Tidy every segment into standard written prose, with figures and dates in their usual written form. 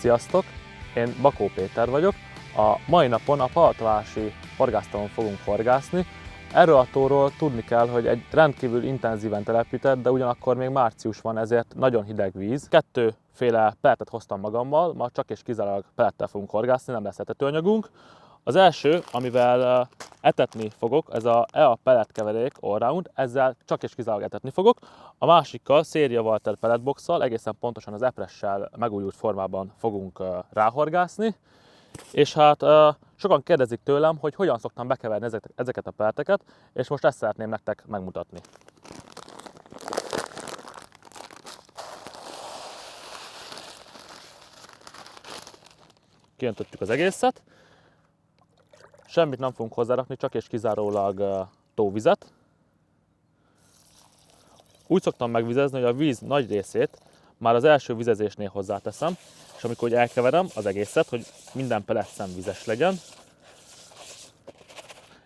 Sziasztok! Én Bakó Péter vagyok. A mai napon a Palotvárosi horgásztalon fogunk horgászni. Erről a tóról tudni kell, hogy egy rendkívül intenzíven telepített, de ugyanakkor még március van, ezért nagyon hideg víz. Kettőféle peletet hoztam magammal, ma csak és kizárólag pelettel fogunk horgászni, nem lesz etetőanyagunk. Az első, amivel etetni fogok, ez a EA pellet keverék Allround, ezzel csak és kizárólag etetni fogok. A másikkal, Széria Walter pelletboxszal, egészen pontosan az epressel megújult formában fogunk ráhorgászni. És hát sokan kérdezik tőlem, hogy hogyan szoktam bekeverni ezeket a pelleteket, és most ezt szeretném nektek megmutatni. Kiöntöttük az egészet. Semmit nem fogunk hozzárakni, csak és kizárólag tóvizet. Úgy szoktam megvizezni, hogy a víz nagy részét már az első vizezésnél hozzáteszem, és amikor elkeverem az egészet, hogy minden peletszem vizes legyen,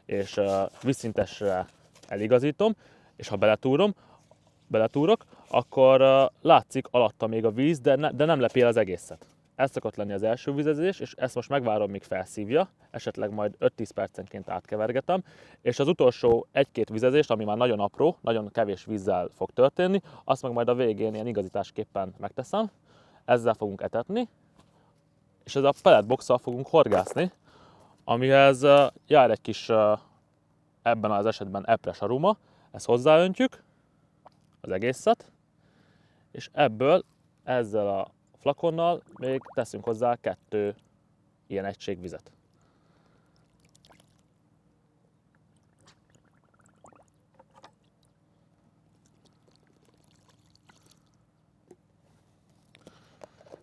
és vízszintesre eligazítom, és ha beletúrok, akkor látszik alatta még a víz, de nem lepi el az egészet. Ez szokott lenni az első vizezés, és ezt most megvárom, míg felszívja, esetleg majd 5-10 percenként átkevergetem, és az utolsó 1-2 vizezést, ami már nagyon apró, nagyon kevés vízzel fog történni, azt meg majd a végén ilyen igazításképpen megteszem. Ezzel fogunk etetni, és ez a pelletboxszal fogunk horgászni, amihez jár egy kis, ebben az esetben epres aroma, ezt hozzáöntjük, az egészet, és ebből ezzel a flakonnal még teszünk hozzá 2 ilyen egység vizet.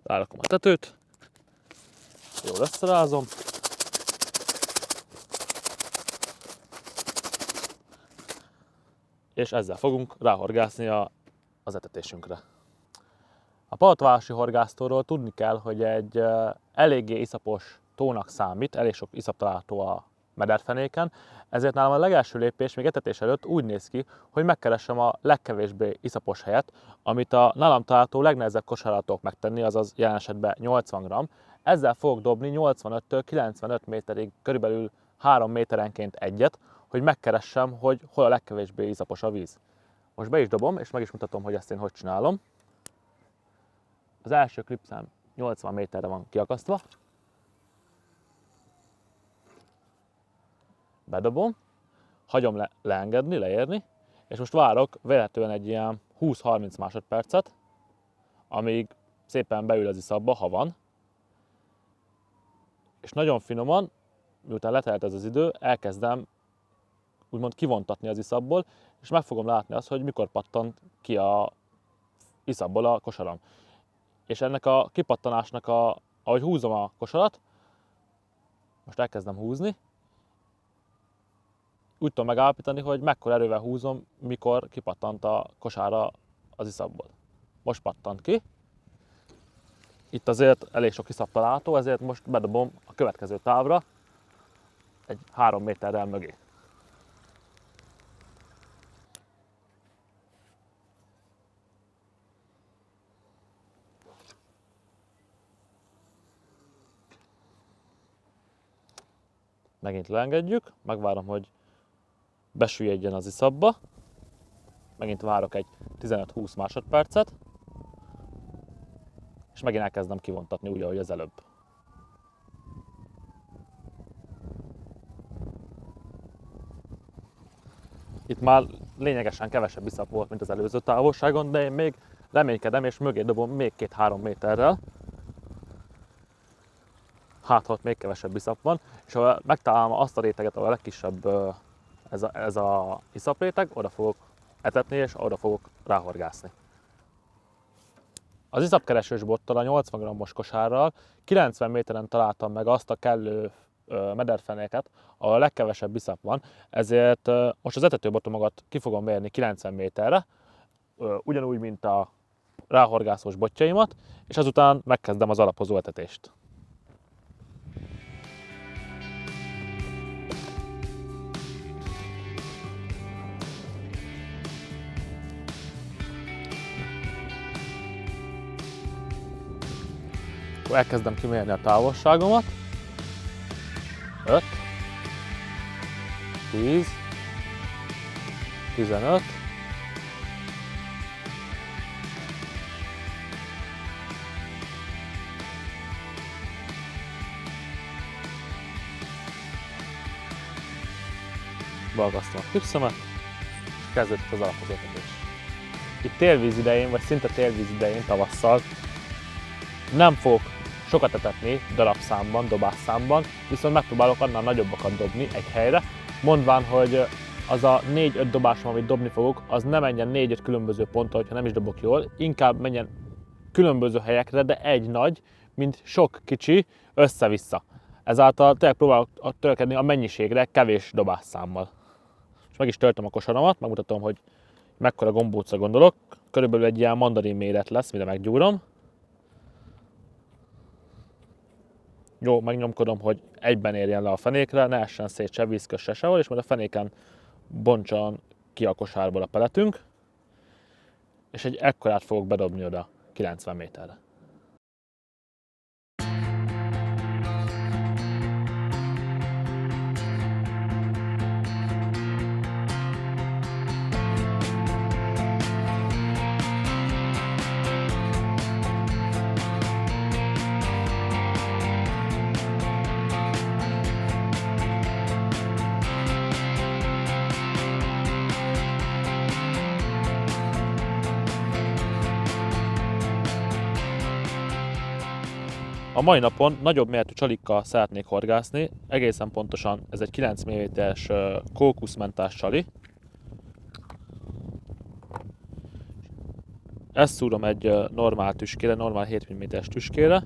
Rárakom a tetőt, jól összerázom, és ezzel fogunk ráhorgászni az etetésünkre. A Palotvárosi horgásztóról tudni kell, hogy egy eléggé iszapos tónak számít, elég sok iszap található a mederfenéken, ezért nálam a legelső lépés még etetés előtt úgy néz ki, hogy megkeresem a legkevésbé iszapos helyet, amit a nálam található legnehezebb kosárral tudok megtenni, azaz jelen esetben 80 g. Ezzel fogok dobni 85-től 95 méterig, körülbelül 3 méterenként egyet, hogy megkeressem, hogy hol a legkevésbé iszapos a víz. Most be is dobom, és meg is mutatom, hogy ezt én hogy csinálom. Az első klipszám 80 méterre van kiakasztva. Bedobom, hagyom leengedni, leérni, és most várok véletlenül egy ilyen 20-30 másodpercet, amíg szépen beül az iszapba, ha van. És nagyon finoman, miután letelt ez az idő, elkezdem úgymond kivontatni az iszapból, és meg fogom látni azt, hogy mikor pattant ki az iszapból a kosaram. És ennek a kipattanásnak, ahogy húzom a kosarat, most elkezdem húzni, úgy tudom megállapítani, hogy mekkora erővel húzom, mikor kipattant a kosára az iszapból. Most pattant ki. Itt azért elég sok iszap található, ezért most bedobom a következő távra, egy 3 méterrel mögé. Megint leengedjük, megvárom, hogy besüllyedjen az iszapba. Megint várok egy 15-20 másodpercet, és megint elkezdem kivontatni úgy, ahogy az előbb. Itt már lényegesen kevesebb iszap volt, mint az előző távolságon, de én még reménykedem, és mögé dobom még 2-3 méterrel. Hát, ott még kevesebb iszap van, és ha megtalálom azt a réteget, ahol a legkisebb ez a iszapréteg, oda fogok etetni, és oda fogok ráhorgászni. Az iszapkeresős bottal, a 80 g-os kosárral 90 méteren találtam meg azt a kellő mederfenéket, ahol a legkevesebb iszap van, ezért most az etetőbotomokat ki fogom mérni 90 méterre, ugyanúgy, mint a ráhorgászós botjaimat, és azután megkezdem az alapozó etetést. elkezdem kimérni a távolságomat. 5, 10, 15, 'Beagasztom a klipszomat, és kezdődik az alapozatodás. Itt télvíz idején, vagy szinte télvíz idején, tavasszal nem fogok sokat etetni darabszámban, dobásszámban, viszont megpróbálok annál nagyobbakat dobni egy helyre, mondván, hogy az a 4-5 dobásom, amit dobni fogok, az ne menjen 4-5 különböző pontra, hogyha nem is dobok jól, inkább menjen különböző helyekre, de egy nagy, mint sok kicsi össze-vissza. Ezáltal tényleg próbálok törekedni a mennyiségre kevés dobásszámmal. És meg is töltöm a kosaramat, megmutatom, hogy mekkora gombócra gondolok. Körülbelül egy ilyen mandarin méret lesz, mire meggyúrom. Jó, megnyomkodom, hogy egyben érjen le a fenékre, ne essen szét se vízköz se sehol, és majd a fenéken bontsan ki a kosárból a peletünk. És egy ekkorát fogok bedobni oda 90 méterre. A mai napon nagyobb méretű csalikkal szeretnék horgászni, egészen pontosan ez egy 9 mm-es kókuszmentás csali. Ezt szúrom egy normál tüskére, normál 7 mm-es tüskére,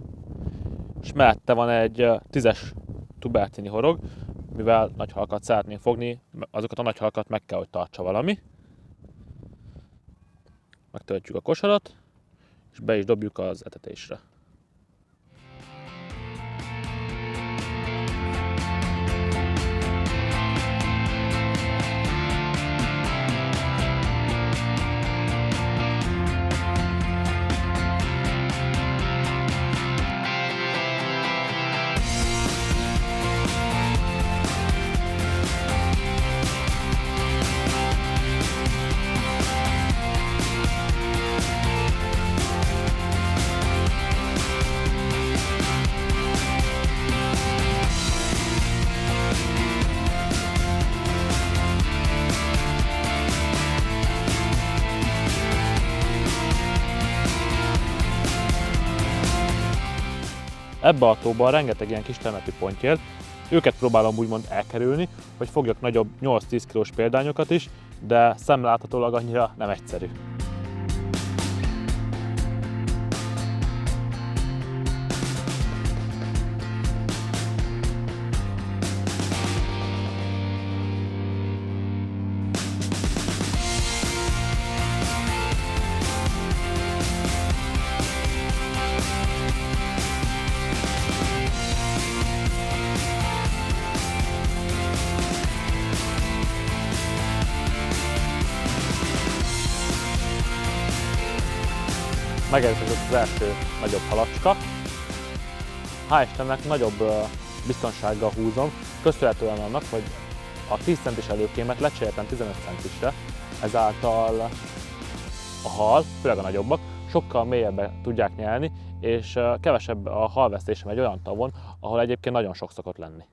és mellette van egy 10-es tubertini horog, mivel nagy halakat szeretnénk fogni, azokat a nagy halakat meg kell, hogy tartsa valami. Megtöltjük a kosarat, és be is dobjuk az etetésre. Ebbe a tóban rengeteg ilyen kis termepi pont él, őket próbálom úgymond elkerülni, hogy fogjak nagyobb 8-10 kilós példányokat is, de szemléláthatólag annyira nem egyszerű. Megérkezett az első nagyobb halacska. Hál' Istennek nagyobb biztonsággal húzom, köszönhetően annak, hogy a 10 centis előkémet lecseréltem 15 centisre, ezáltal a hal, főleg a nagyobbak, sokkal mélyebbre tudják nyelni, és kevesebb a halvesztésem egy olyan tavon, ahol egyébként nagyon sok szokott lenni.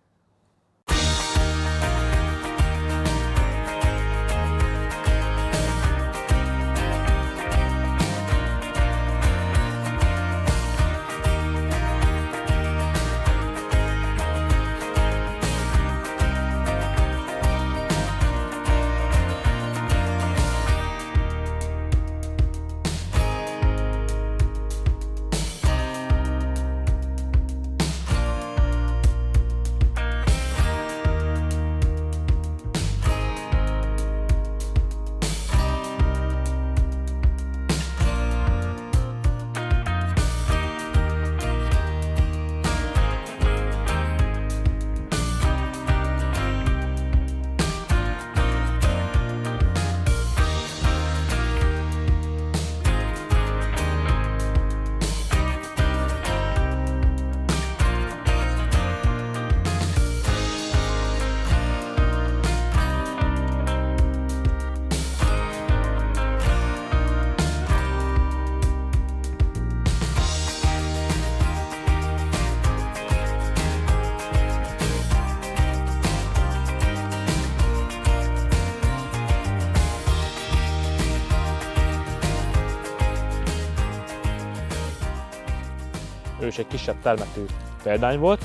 ő is egy kisebb termetű példány volt.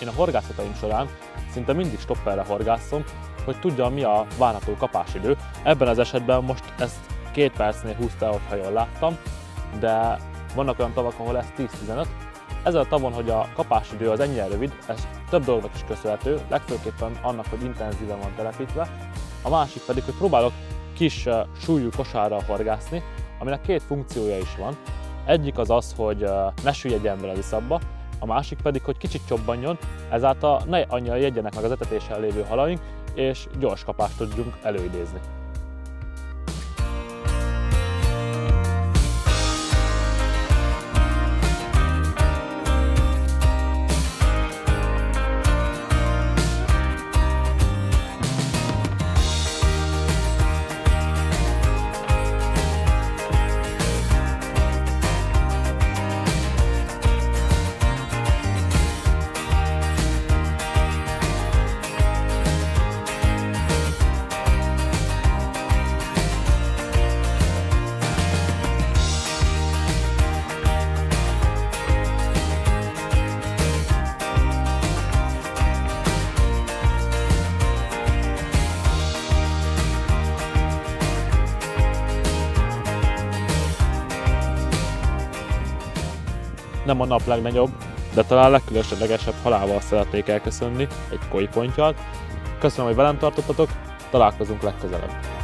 Én a horgászataim során szinte mindig stopperre horgászom, hogy tudjam, mi a várható kapásidő. Ebben az esetben most ezt 2 percnél húzta, hogyha jól láttam, de vannak olyan tavak, ahol ez 10-15. Ezen a tavon, hogy a kapásidő az ennyire rövid, ez több dolognak is köszönhető, legfőképpen annak, hogy intenzíven van telepítve. A másik pedig, hogy próbálok kis súlyú kosárral horgászni, aminek 2 funkciója is van. Egyik az az, hogy ne süllyedjen bele az iszapba, a másik pedig, hogy kicsit csobbanjon, ezáltal ne annyira jegyenek meg az etetéssel lévő halaink, és gyors kapást tudjunk előidézni. Nem a nap legnagyobb, de talán legkülönlegesebb halával szeretnék elköszönni egy koi ponttyal. Köszönöm, hogy velem tartottatok, találkozunk legközelebb.